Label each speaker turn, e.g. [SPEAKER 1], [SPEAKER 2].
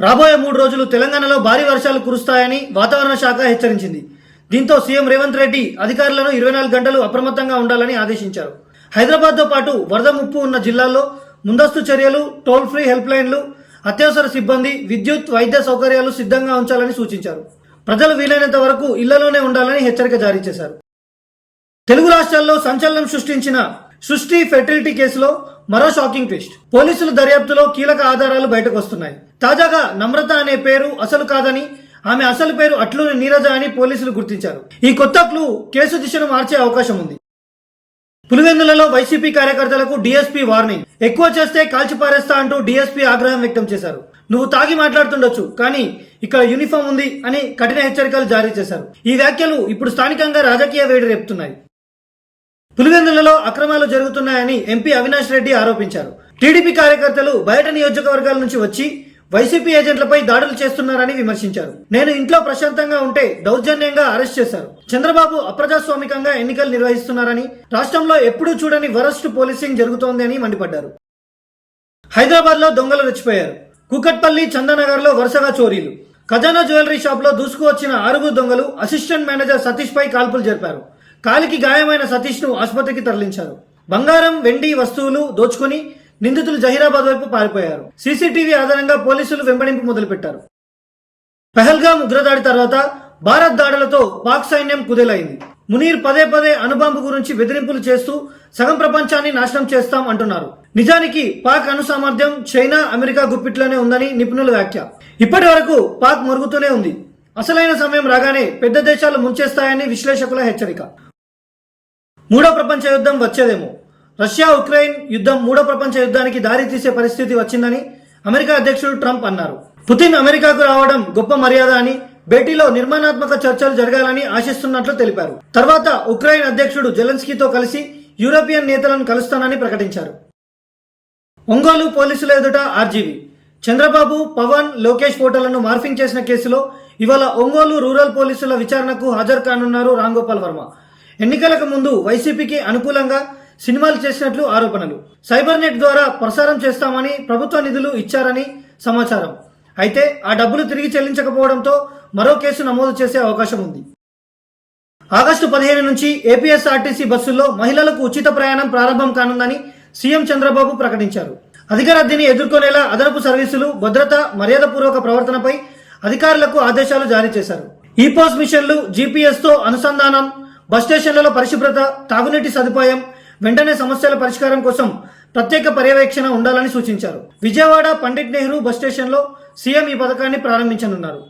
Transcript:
[SPEAKER 1] రాబోయే 3 రోజులు తెలంగాణలో భారీ వర్షాలు కురుస్తాయని వాతావరణ శాఖ హెచ్చరించింది. దీంతో సీఎం రేవంత్ రెడ్డి అధికారులను 24 గంటలు అప్రమత్తంగా ఉండాలని ఆదేశించారు. హైదరాబాద్తో పాటు వరద ముప్పు ఉన్న జిల్లాల్లో ముందస్తు చర్యలు, టోల్ ఫ్రీ హెల్ప్ లైన్లు, అత్యవసర సిబ్బంది, విద్యుత్, వైద్య సౌకర్యాలు సిద్ధంగా ఉంచాలని సూచించారు. ప్రజలు వీలైనంత వరకు ఇళ్లలోనే ఉండాలని హెచ్చరిక జారీ చేశారు. తెలుగు రాష్ట్రాల్లో సంచలనం సృష్టించిన సృష్టి ఫెర్టిలిటీ కేసులో మరో షాకింగ్ ట్విస్ట్. పోలీసుల దర్యాప్తులో కీలక ఆధారాలు బయటకు వస్తున్నాయి. తాజాగా నమ్రత అనే పేరు అసలు కాదని, ఆమె అసలు పేరు అట్లూరి నీరజ అని పోలీసులు గుర్తించారు. ఈ కొత్త క్లూ కేసు దిశను మార్చే అవకాశం ఉంది. పులివెందులలో వైసీపీ కార్యకర్తలకు డీఎస్పీ వార్నింగ్. ఎక్కువ చేస్తే కాల్చిపారేస్తా అంటూ డీఎస్పీ ఆగ్రహం వ్యక్తం చేశారు. నువ్వు తాగి మాట్లాడుతుండొచ్చు, కానీ ఇక్కడ యూనిఫామ్ ఉంది అని కఠిన హెచ్చరికలు జారీ చేశారు. ఈ వ్యాఖ్యలు ఇప్పుడు స్థానికంగా రాజకీయ వేడి రేపుతున్నాయి. పులివెందులలో అక్రమాలు జరుగుతున్నాయని ఎంపీ అవినాష్ రెడ్డి ఆరోపించారు. టీడీపీ కార్యకర్తలు బయట నియోజకవర్గాల నుంచి వచ్చి వైసీపీ ఏజెంట్లపై దాడులు చేస్తున్నారని విమర్శించారు. నేను ఇంట్లో ప్రశాంతంగా ఉంటే దౌర్జన్యంగా అరెస్ట్ చేశారు. చంద్రబాబు అప్రజాస్వామికంగా ఎన్నికలు నిర్వహిస్తున్నారని, రాష్ట్రంలో ఎప్పుడూ చూడని వరస్ట్ పోలీసింగ్ జరుగుతోంది అని మండిపడ్డారు. హైదరాబాద్ లో దొంగలు రెచ్చిపోయారు. కూకట్పల్లి, చందానగర్ లో వరుసగా చోరీలు. ఖజానా జ్యువెలరీ షాప్ లో దూసుకువచ్చిన 6 దొంగలు అసిస్టెంట్ మేనేజర్ సతీష్ పై కాల్పులు జరిపారు. కాలికి గాయమైన సతీష్ ను ఆసుపత్రికి తరలించారు. బంగారం, వెండి వస్తువులు దోచుకుని నిందితులు జహీరాబాద్ వైపు పారిపోయారు. సీసీటీవీ ఆధారంగా పోలీసులు వెంబడింపు మొదలుపెట్టారు. పహల్గామ్ ఉగ్రదాడి తర్వాత భారత్ దాడులతో పాక్ సైన్యం కుదేలైంది. మునీర్ పదే అణుబాంబు గురించి బెదిరింపులు చేస్తూ సగం ప్రపంచాన్ని నాశనం చేస్తాం అంటున్నారు. నిజానికి పాక్ అణు సామర్థ్యం చైనా, అమెరికా గుప్పిట్లోనే ఉందని నిపుణుల వ్యాఖ్య. ఇప్పటి వరకు పాక్ మరుగుతూనే ఉంది. అసలైన సమయం రాగానే పెద్ద దేశాలు ముంచేస్తాయని విశ్లేషకుల హెచ్చరిక. 3వ ప్రపంచ యుద్ధం వచ్చేదేమో. రష్యా ఉక్రెయిన్ యుద్ధం 3వ ప్రపంచ యుద్ధానికి దారి తీసే పరిస్థితి వచ్చిందని అమెరికా అధ్యక్షుడు ట్రంప్ అన్నారు. పుతిన్ అమెరికాకు రావడం గొప్ప మర్యాద అని, భేటీలో నిర్మాణాత్మక చర్చలు జరగాలని ఆశిస్తున్నట్లు తెలిపారు. తర్వాత ఉక్రెయిన్ అధ్యక్షుడు జెలెన్స్కీతో కలిసి యూరోపియన్ నేతలను కలుస్తానని ప్రకటించారు. ఒంగోలు పోలీసుల ఎదుట ఆర్జీవీ. చంద్రబాబు, పవన్, లోకేష్ ఫోటోలను మార్ఫింగ్ చేసిన కేసులో ఇవాళ ఒంగోలు రూరల్ పోలీసుల విచారణకు హాజరు కానున్నారు రాంగోపాల్ వర్మ. ఎన్నికలకు ముందు వైసీపీకి అనుకూలంగా సినిమాలు చేసినట్లు ఆరోపణలు. సైబర్ నెట్ ద్వారా ప్రసారం చేస్తామని ప్రభుత్వ నిధులు ఇచ్చారని సమాచారం. అయితే ఆ డబ్బులు తిరిగి చెల్లించకపోవడంతో మరో కేసు నమోదు చేసే అవకాశం ఉంది. ఆగస్టు 15 నుంచి ఏపీఎస్ఆర్టీసీ బస్సుల్లో మహిళలకు ఉచిత ప్రయాణం ప్రారంభం కానుందని సీఎం చంద్రబాబు ప్రకటించారు. అధిక రద్దీని ఎదుర్కొనేలా అదనపు సర్వీసులు, భద్రత, మర్యాదపూర్వక ప్రవర్తనపై అధికారులకు ఆదేశాలు జారీ చేశారు. ఈ పోస్ మిషన్లు, జీపీఎస్ తో అనుసంధానం, బస్ స్టేషన్లలో పరిశుభ్రత, తాగునీటి సదుపాయం, వెంటనే సమస్యల పరిష్కారం కోసం ప్రత్యేక పర్యవేక్షణ ఉండాలని సూచించారు. విజయవాడ పండిట్ నెహ్రూ బస్ స్టేషన్లో సీఎం ఈ పథకాన్ని ప్రారంభించనున్నారు.